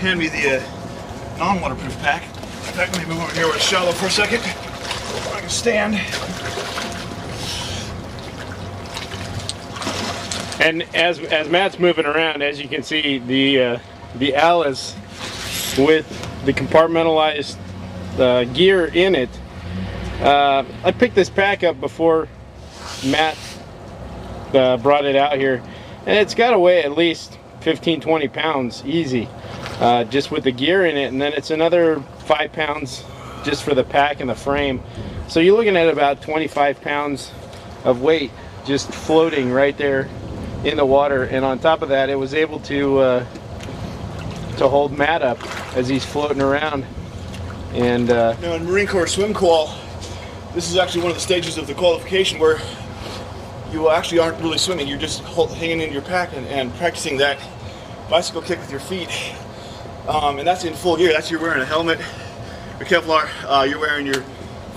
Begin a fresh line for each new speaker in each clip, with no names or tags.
hand me the non-waterproof pack. In fact, let me move over here where it's shallow for a second. I can stand.
And as Matt's moving around, as you can see, the A.L.I.C.E with the compartmentalized gear in it. I picked this pack up before Matt brought it out here, and it's got to weigh at least 15-20 pounds easy, just with the gear in it, and then it's another 5 pounds just for the pack and the frame. So you're looking at about 25 pounds of weight just floating right there in the water, and on top of that, it was able to hold Matt up as he's floating around. And
now in Marine Corps swim qual, this is actually one of the stages of the qualification where you actually aren't really swimming. You're just hanging in your pack and practicing that bicycle kick with your feet. And that's in full gear. That's you're wearing a helmet, a Kevlar. You're wearing your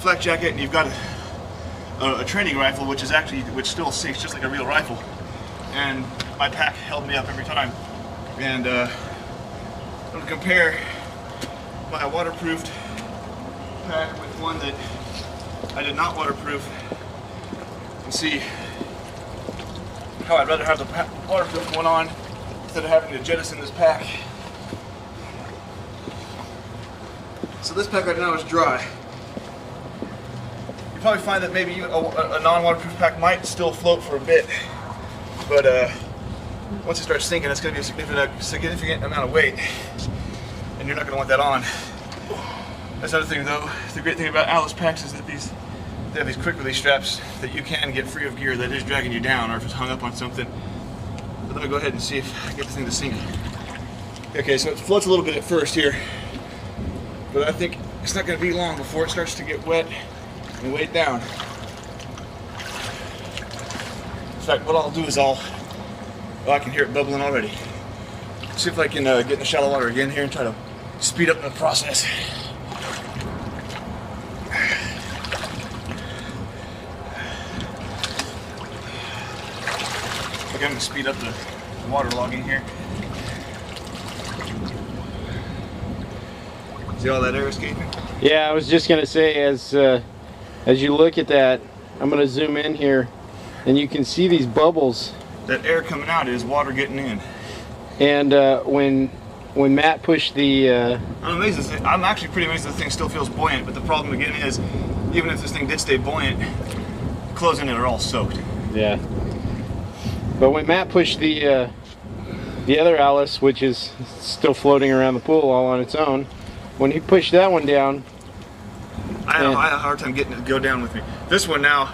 flak jacket, and you've got a training rifle, which still sinks just like a real rifle. And my pack held me up every time. And I'm going to compare my waterproofed pack with one that I did not waterproof, and see how I'd rather have the waterproof one on instead of having to jettison this pack. So this pack right now is dry. You probably find that maybe a non-waterproof pack might still float for a bit, but once it starts sinking, it's going to be a significant amount of weight, and you're not going to want that on. That's another thing, though. The great thing about A.L.I.C.E packs is that they have these quick release straps that you can get free of gear that is dragging you down, or if it's hung up on something. But let me go ahead and see if I get this thing to sink. Okay, so it floats a little bit at first here, but I think it's not going to be long before it starts to get wet and weighed down. In fact, what I'll do is I can hear it bubbling already. See if I can get in the shallow water again here and try to speed up the process. I'm going to speed up the water logging here. See all that air escaping?
yeah, I was just going to say, as you look at that, I'm going to zoom in here, and you can see these bubbles.
That air coming out is water getting in.
And when Matt pushed the...
I'm actually pretty amazed that the thing still feels buoyant, but the problem again is, even if this thing did stay buoyant, the clothes in it are all soaked.
Yeah. But when Matt pushed the other A.L.I.C.E, which is still floating around the pool all on its own, when he pushed that one down,
I had a hard time getting it to go down with me. This one now,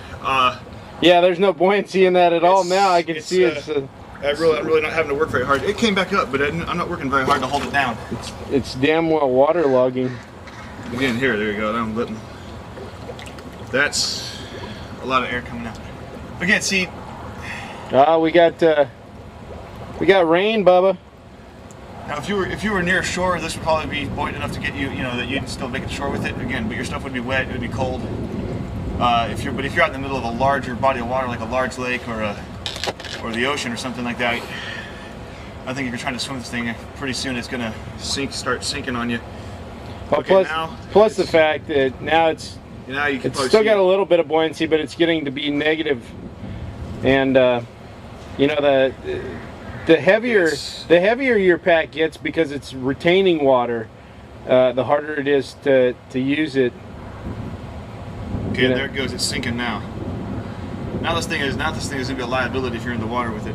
yeah, there's no buoyancy in that at all. Now I can see it's.
I'm really not having to work very hard. It came back up, but I'm not working very hard to hold it down.
It's damn well waterlogging.
Again, here, there you go. I'm letting. That's a lot of air coming out. Again, see.
We got rain, Bubba.
Now, if you were near shore, this would probably be buoyant enough to get you, that you'd still make it to shore with it. Again, but your stuff would be wet, it would be cold. If you're out in the middle of a larger body of water, like a large lake or the ocean or something like that, I think if you're trying to swim this thing, pretty soon it's gonna start sinking on you.
Well,
okay,
plus the fact that now you can still got a little bit of buoyancy, but it's getting to be negative, and the heavier your pack gets because it's retaining water, the harder it is to use it.
Okay, there it goes. It's sinking now. Now this thing is gonna be a liability if you're in the water with it.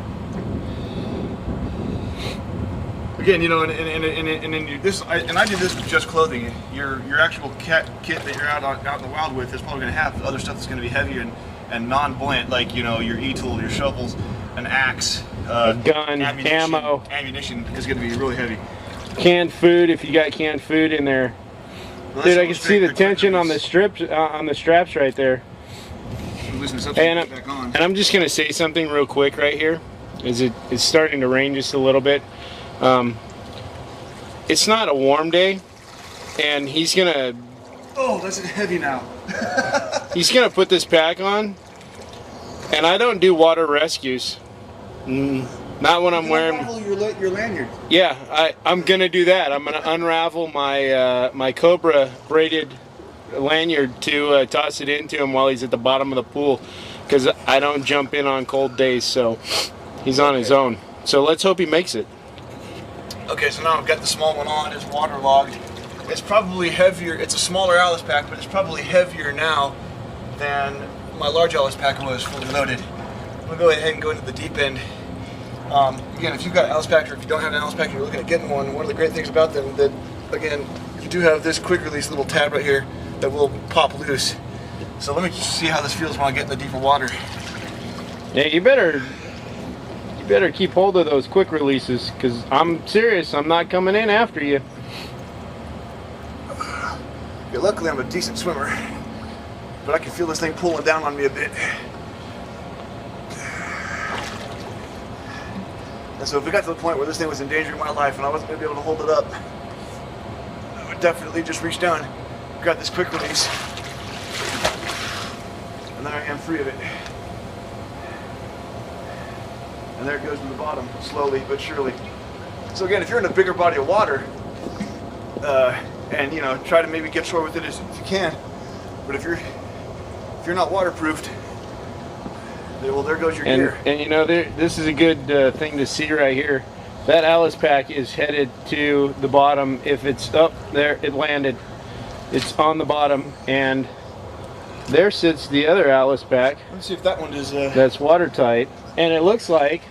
Again, and I do this with just clothing. Your actual kit that you're out in the wild with is probably gonna have other stuff that's gonna be heavier and non-buoyant, like your e-tool, your shovels, an axe,
a gun, ammo.
Ammunition is gonna be really heavy.
Canned food, if you got canned food in there. Well, dude, I can see the tension on the straps right there. And I'm just gonna say something real quick right here. It's starting to rain just a little bit. It's not a warm day, and he's gonna.
Oh, that's heavy now.
He's gonna put this pack on, and I don't do water rescues. Not when I'm wearing.
Unravel your lanyard.
Yeah, I'm gonna do that. I'm gonna unravel my my Cobra braided lanyard to toss it into him while he's at the bottom of the pool, because I don't jump in on cold days, so he's on his own. So let's hope he makes it.
Okay, so now I've got the small one on. It's waterlogged. It's probably heavier. It's a smaller A.L.I.C.E pack, but it's probably heavier now than my large A.L.I.C.E pack was fully loaded. I'm gonna go ahead and go into the deep end. Again, if you've got an A.L.I.C.E pack, or if you don't have an A.L.I.C.E pack and you're looking at getting one of the great things about them that, again, you do have this quick release little tab right here that will pop loose. So let me see how this feels when I get in the deeper water.
Yeah, you better keep hold of those quick releases, because I'm serious. I'm not coming in after you.
Yeah, luckily I'm a decent swimmer, but I can feel this thing pulling down on me a bit. And so if we got to the point where this thing was endangering my life and I wasn't going to be able to hold it up, I would definitely just reach down, grab this quick release, and there I am free of it. And there it goes to the bottom, slowly but surely. So again, if you're in a bigger body of water, and you know, try to maybe get shore with it as you can. But if you're not waterproofed, well, there goes your gear.
And you know, this is a good thing to see right here. That A.L.I.C.E pack is headed to the bottom. If it's up there, it landed. It's on the bottom, and there sits the other A.L.I.C.E pack.
Let's see if that one is.
That's watertight, and it looks like,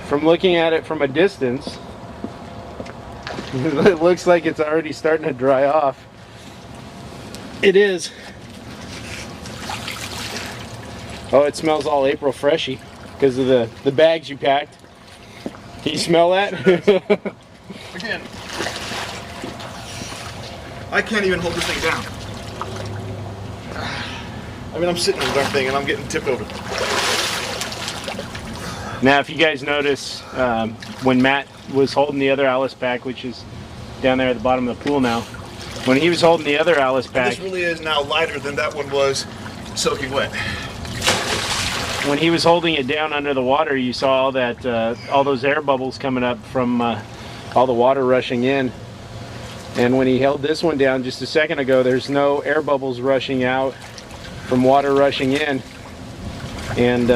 from looking at it from a distance, it looks like it's already starting to dry off. It is. Oh, it smells all April freshy because of the bags you packed. Can you smell that?
Again, I can't even hold this thing down. I mean, I'm sitting on the darn thing and I'm getting tipped over.
Now, if you guys notice, when Matt was holding the other A.L.I.C.E pack, which is down there at the bottom of the pool now, when he was holding the other A.L.I.C.E pack,
this really is now lighter than that one was soaking wet.
When he was holding it down under the water, you saw all that, all those air bubbles coming up from all the water rushing in. And when he held this one down just a second ago, there's no air bubbles rushing out from water rushing in. And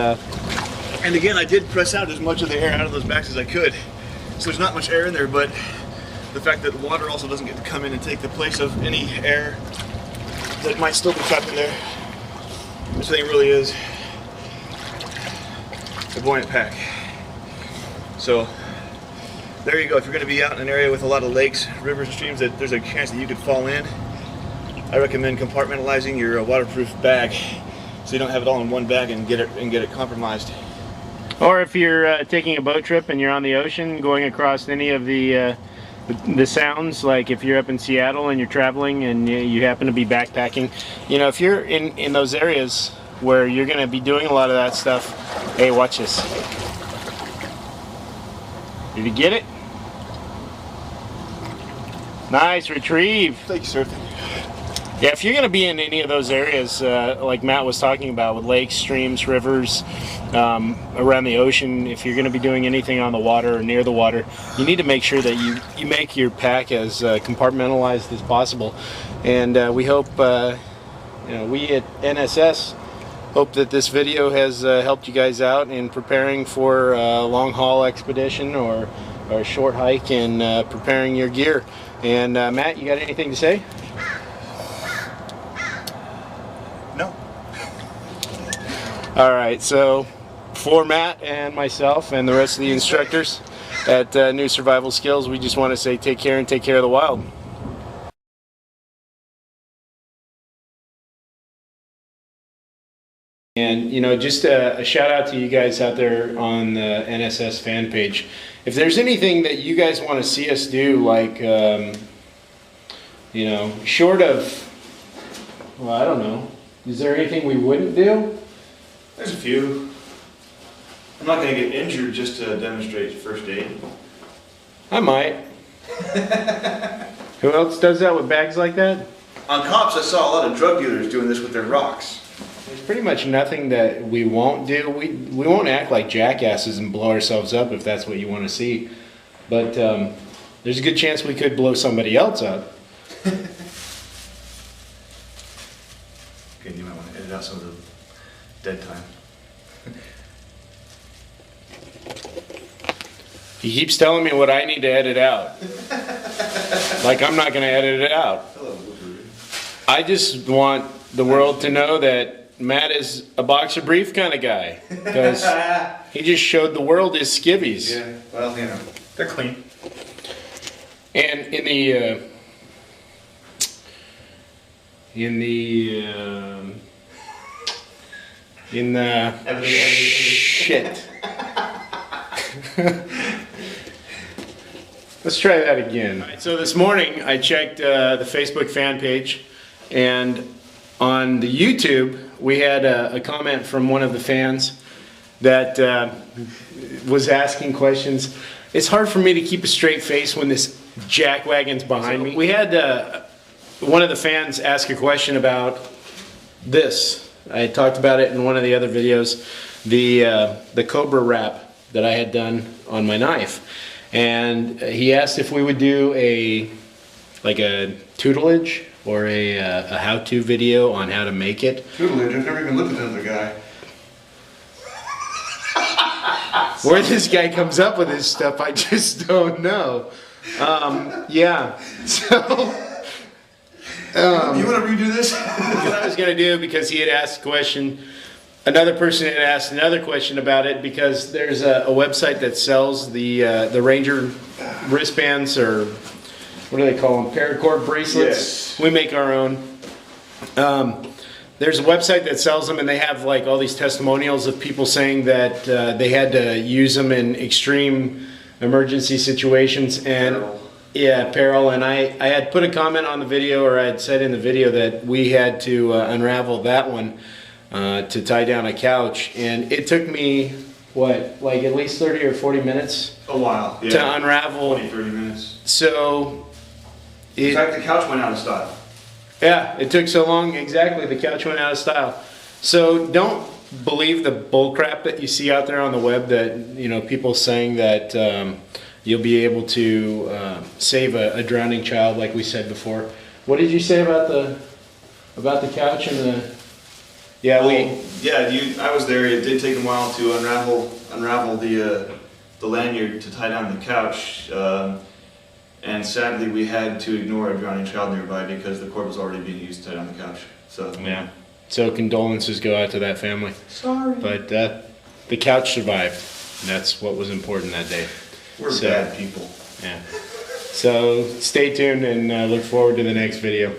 again, I did press out as much of the air out of those bags as I could. So there's not much air in there, but the fact that water also doesn't get to come in and take the place of any air that might still be trapped in there. This thing really is a buoyant pack. So there you go. If you're going to be out in an area with a lot of lakes, rivers, and streams that there's a chance that you could fall in, I recommend compartmentalizing your waterproof bag so you don't have it all in one bag and get it compromised.
Or if you're taking a boat trip and you're on the ocean, going across any of the sounds, like if you're up in Seattle and you're traveling and you happen to be backpacking, you know, if you're in those areas where you're going to be doing a lot of that stuff, hey, watch this. Did you get it? Nice retrieve.
Thank you, sir.
Yeah, if you're going to be in any of those areas, like Matt was talking about, with lakes, streams, rivers, around the ocean, if you're going to be doing anything on the water or near the water, you need to make sure that you make your pack as compartmentalized as possible. And we hope, we at N.S.S. hope that this video has helped you guys out in preparing for a long haul expedition or a short hike and preparing your gear. And Matt, you got anything to say?
No.
All right, so for Matt and myself and the rest of the instructors at New Survival Skills, we just want to say take care and take care of the wild. And, you know, just a shout out to you guys out there on the N.S.S. fan page. If there's anything that you guys want to see us do, like, short of, well, I don't know. Is there anything we wouldn't do?
There's a few. I'm not going to get injured just to demonstrate first aid.
I might. Who else does that with bags like that?
On cops, I saw a lot of drug dealers doing this with their rocks.
there's pretty much nothing that we won't do. We won't act like jackasses and blow ourselves up if that's what you want to see. But there's a good chance we could blow somebody else up.
Okay, you might want to edit out some of the dead time.
He keeps telling me what I need to edit out. Like I'm not going to edit it out. I just want the world to know that Matt is a boxer brief kind of guy. Because he just showed the world his skivvies.
Yeah, well, you know, they're clean.
And in the shit. Let's try that again. All right, so this morning I checked the Facebook fan page, and on the YouTube we had a comment from one of the fans that was asking questions. It's hard for me to keep a straight face when this jackwagon's behind me. We had one of the fans ask a question about this. I talked about it in one of the other videos, the Cobra wrap that I had done on my knife. And he asked if we would do a tutelage or a how-to video on how to make it.
Tutelage? I've never even looked at another guy.
Where this guy comes up with his stuff, I just don't know. Yeah, so...
you want to redo this?
What I was going to do, because he had asked a question, another person had asked another question about it, because there's a website that sells the Ranger wristbands, or what do they call them, Paracord bracelets.
Yes.
We make our own. There's a website that sells them, and they have like all these testimonials of people saying that they had to use them in extreme emergency situations and peril. And I had put a comment on the video, or I had said in the video that we had to unravel that one to tie down a couch, and it took me what, like at least 30 or 40 minutes
A while, yeah.
to unravel.
20, 30 minutes.
So
In fact, the couch went out of style.
yeah, it took so long. Exactly, the couch went out of style. So don't believe the bullcrap that you see out there on the web, that, you know, people saying that you'll be able to save a drowning child, like we said before. What did you say about the couch and the? Yeah,
I was there. It did take a while to unravel the lanyard to tie down the couch. And sadly, we had to ignore a drowning child nearby because the cord was already being used to tie down the couch. So
yeah. So condolences go out to that family.
Sorry.
But the couch survived. And that's what was important that day.
We're bad people.
Yeah. So stay tuned and look forward to the next video.